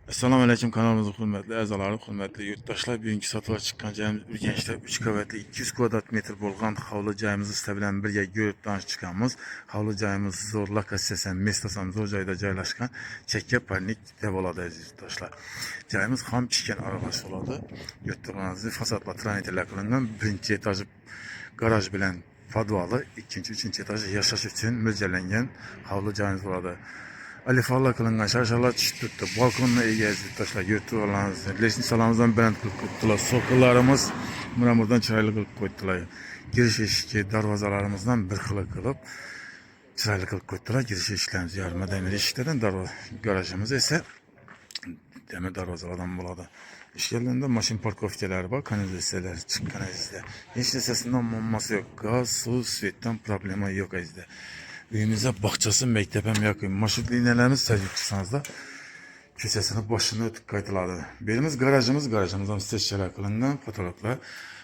Assalamu alaikum kanalımızın hürmetli əzaları, hürmetli yurttaşlar. Bugünkü satığa çıkan cayımız Ürgəncdə 3 kvadratlı 200 kvadrat metr bolğan havlu cayımızı istəbilən birgə görüb danış çıxanımız. Havlu cayımız zor lokasiyasından Mestasan zor cayda caylaşkan çəkkə parnik dev oladı əziz yurttaşlar. Cayımız ham pişkən arabası oladı. Yurtduğunuzda fasadla traniterlə qılınan birinci etajı garaj bilən podvalı, ikinci, üçüncü etajı yaşaş üçün müzələnən havlu cayımız oladı. Alifarla kılıngan şarşalar tuttu. Balkonla iyi gezdik taşlar. Yurttuğalarımız. Leşnisalarımızdan bent kılıktılar. Sokullarımız Muramur'dan çıraylı kılık koydular. Giriş eşiki darvazalarımızdan bir kılık kılıp çıraylı kılık koydular. Giriş eşiklerimiz yarıma demir eşiklerden garajımız ise demir darvazalardan buladı. İşgallerinde maşin parkoviteleri var. Kanalizeler çık kanalizde. Hiç de sesinden olması yok. Gaz, su, svetten problemi yok ezde. Evimizde bahçesi, mektebem yakın. Maşık linelerimiz səcid da köşesini başını ötüp kaydıladı. Birimiz garajımızdan seçkiler kılıngan fotoğraflar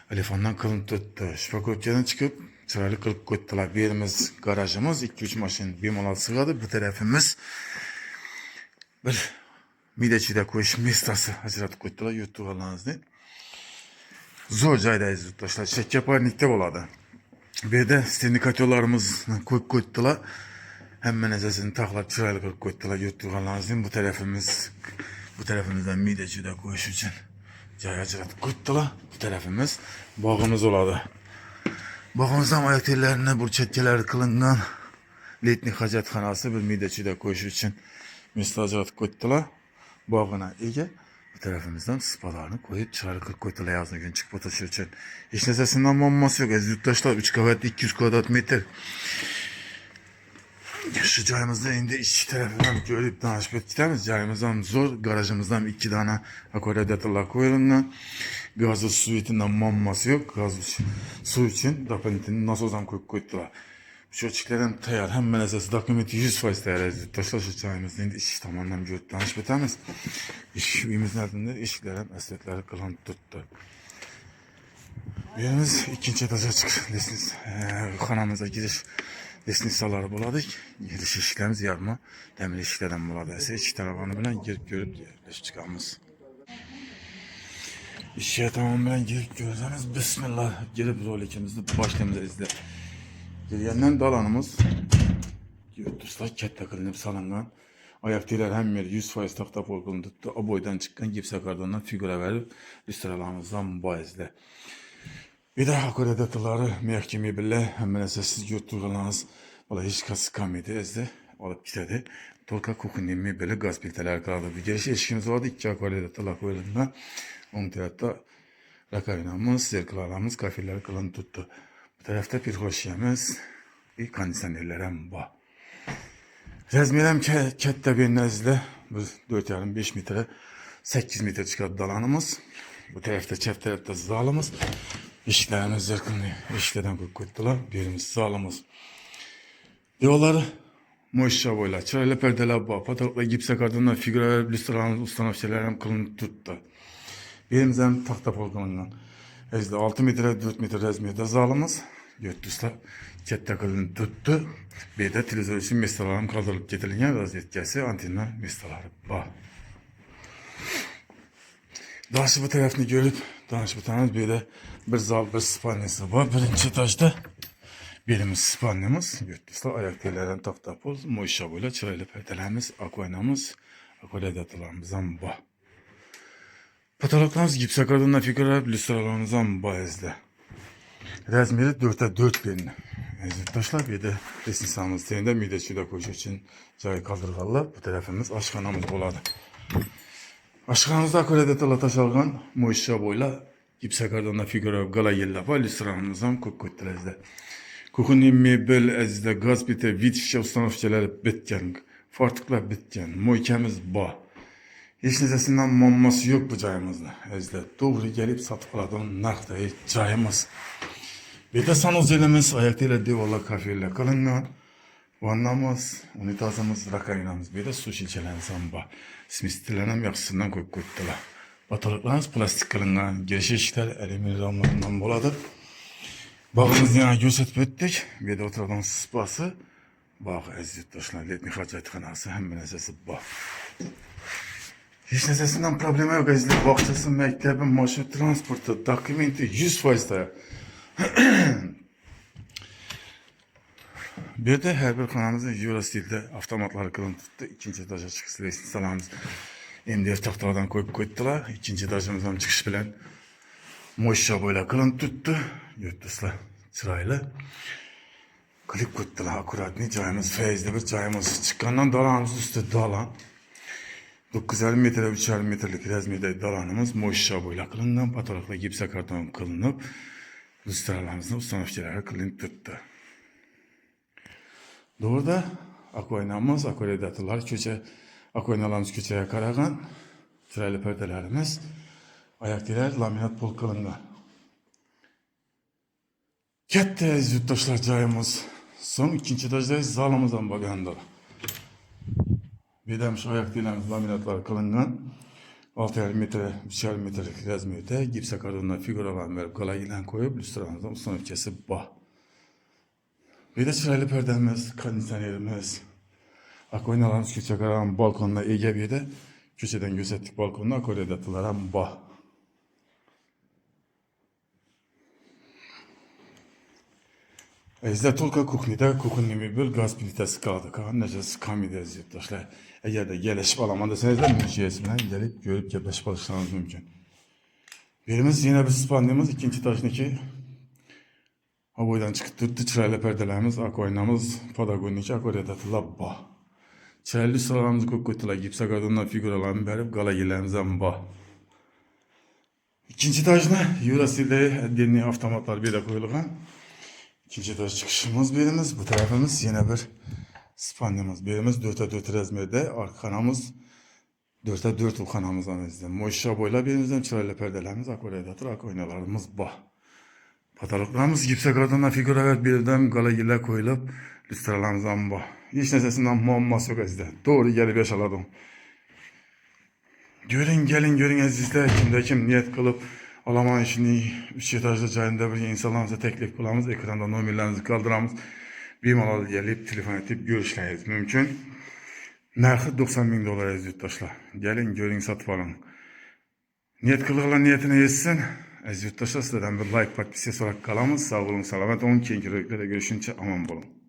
telefondan kılın tuttu. Şüphekotçadan çıkıp çıraylı kılıp koydular. Birimiz garajımız, 2-3 maşın bir mola sığadı. Bu tarafımız bir midecide koyuş mestası hazırlatıp koydular. Yuttuğu Allah'ınızda. Zor caydayız yurttaşlar. Şekkeparnikte boladı. Bir de sindikatörlerimiz koydular. Hemen esasını taklap çıraylı kılıp koydular. Yuttuğu lazım. Bu tarafımızdan midecide koyuş için cayacırat koydular. Bu tarafımız bağımız oladı. Bağımızdan ayak tellerine bu çetkeler kılıngan letni hacatxanası bir midecide koyuş için mesajat koydular. Bağına ege. Bu tarafımızdan sıpalarını koyup çıraylı kılıp koydular yazın gün çıkıp otaşı için. Hiç nesesinden bombası yok. Yurttaşlar 3 kvadrat 200 kvadrat metre. Şu cayımızda indi işçi tarafından görüp danışıp gideriz. Cayımızdan zor, garajımızdan 2 tane akvaryatlar koyulundan. Gazı su etinden mamması yok. Gazı su için dapanitini nasozdan koyup koydular. Şu açıklardan tayar, hemen esası dokumenti 100% tayar edildi. Taşlar şu cayımızda indi iş tamamen görüp danışıp etemiz. İş evimizin ardında işçilerin esnetleri kılan tuttu. Birimiz ikinci etaja çık. Kanamıza giriş. Desnisaları buladık. Giriş eşiklerimiz yarma demir eşiklerden buladı. İki tarafını bilen girip görüp yerleşip çıkamız. İşe tamamen girip görürseniz bismillah girip rol ikimizi başlamıza izle. Giriyenden dalanımız yurtduşlar kette kılınıp salıngan. Ayak teyler hem yeri 100% takta polkunu tuttu. O boydan çıkan gipse kardondan figüre verip üstüralarımızdan bu izle. Bir de akreditaları məhkəmə bile hemen esasız yurttuğunuz valla hiç sıkamıydı ezde alıp gitedi. Tolka kokunimi böyle gaz pilteler kaldı. Bir giriş eşkimiz vardı. 2 akreditalar koyulduğunda onun tarafta rakavinamız, zerkılarımız, kafirler kılan tuttu. Bu tarafta bir hoşyemiz, bir kondisionerlerim var. Rezmirem kette bir nezle, biz 4 yarım 5 metre 8 metre çıkardı dalanımız. Bu tarafta çift tarafta zalımız. İşlerimiz yakın, işlerden koydular. Birimiz sağlamız. Yolları Moşşa boyla, çırayla perdeler bağ, patalıkla gipse kardından figüreler, lüstralarımız, ustanafçeler kılını tuttu. Birimiz hem tahta polkanından. Ezde 6 metre, 4 metre rezmiyede zalımız. Yurtduşlar kette kılını tuttu. Bir de televizyon için mestalarım kaldırılıp getirilgen vaziyetkesi antenler mestaları bağ. Danışı bu tarafını görüp, danışı bu tarafını bir de bir zal, bir spannesi var. Birinci etajda birimiz spannemiz. Yurtduşlar ayak teylerden tahta pol, moşa boyla çıraylı perdelerimiz, akvaynamız, akvaryatalarımızdan var. Patologlarımız gipse kardondan figürer, lüstralarımızdan var ezde. Rezmiri 4'e 4 birini. Yurttaşlar bir de resnisamız teyinde midecide koşu için cayı kaldırırlar. Bu tarafımız aşkanamız boladı. Aşkanımızda akreditalı taşalgan moşa boyla gipse kardondan figürer gala yella var. Lüstralarımızdan koydular. Kukun immi böl ezde gaz bite vid şişe ustanofçeleri bitken. Fartıklar bitken. Moykemiz ba. Hiç nesesinden mamması yok bu cayımızda. Ezde doğru gelip satıp aladığın nakdayı cayımız. Bir de sanuzcelimiz ayaktayla devala kafeyle kılıngan. Vannamız, unitazımız, rakaynamız. Bir de su şilçelerimiz ba. Smistillenem yaksısından koyup koydular. Batalıklarımız plastik kılıngan. Giriş eşikler elimin ramlarından boladı. Bağımız yana gözetip ettik. Bir de oturalım sıspası. Bağ əziz yurttaşlar, letni hacatxanası hemen esası bağ. Hiç nesesinden problemi yok azizler. Bakçası, mektebi, marşrut transportu, dokumenti 100% tayyor. Bu yerda her bir xonamizni Eurostilda avtomatlar qilinib turibdi. Ikkinchi etajga chiqishni salamiz. MDF taxtalardan qo'yib qo'ydilar. Ikkinchi etajimiz ham chiqish bilan mo'ysha bo'ylab qilinib turibdi. Yurtdo'stlar, chiroyli qilib qo'ydilar. Akkuratniy joyimiz, feyzli bir joyimiz. Chiqqandan dalamiz usti dalan. 9,5 metr, 3,5 metrlik razmerdagi dalanimiz mo'ysha bo'ylab qilingan, pataloqlar gipsokarton qilinib, lustralarimizni ustanovchalari qilinib turibdi. Doğruda akvaryumumuz, akvaryumdatılar köçe, akvaryumlarımız köçeye karagan, sırayla perdelerimiz, ayaktiler laminat pul kılıngan. Ketteyiz yurttaşlar joyimiz. Son ikinci etajdayız, zalımızdan bakandalar. Bir demiş ayaktilerimiz laminatlar kılıngan. 6,5 metre, 3,5 metrelik razmerde gipsa kardonlar figuralarını verip kalayilen koyup lüstramızdan ustanovçası bah. Bir de çıraylı perdemiz, kondisyonerimiz, akvaryumlarımız köçe karagan balkonuna ege bir de köçeden gözettik balkonuna akvaryumdatılar ham bah. Ezde tolka kuhnida kuhunni bir gaz plitasi kaldı. Kan necesi kamidez yurttaşlar. Eğer de gelişip alamadıysanız da müjiyesinden gelip görüp gebeşip alışmanız mümkün. Birimiz yine bir spandimiz, ikinci taşındaki o boydan çıkıp tuttu çıraylı perdelerimiz, akvaryumumuz, padagoniki akvaryumdatılar bah. Çıraylı sıralarımızı koyup koydular, gipsa kardonlar figuralarını verip galagilerimizden bah. İkinci taşına Eurostil'de denli avtomatlar bir de koyulgan. İkinci etaj çıkışımız birimiz, bu tarafımız yine bir spandimiz. Birimiz 4'e 4 razmerde, arkanamız 4'e 4 ulkanamız analizde. Moşa boyla birimizden çıraylı perdelerimiz, akvaryumdatılar, akvaryumlarımız bah. Patologlarımız gipsa kardonlar figura verip birden galagiler koyulup lüstralarımızdan bah. Hiç nesesinden muamması yok azizler. Doğru gelip yaşaladım. Gelin görün azizler, kimde kim niyet kılıp Alaman işini 3 etajlı cayında bir insanlarımıza teklif kılamız. Ekranda numarlarınızı kaldıramız. Bir mal gelip telefon edip görüşleriniz mümkün. Narxı 90 bin dolar yurttaşlar. Gelin görün satıp alın. Niyet kılıqlar niyetine yetsin. Yurttaşlar sizlerden bir like, podpisiya sorak kalamız. Sağ olun, selamet olun. Keyinki roliklerde görüşünce aman olun.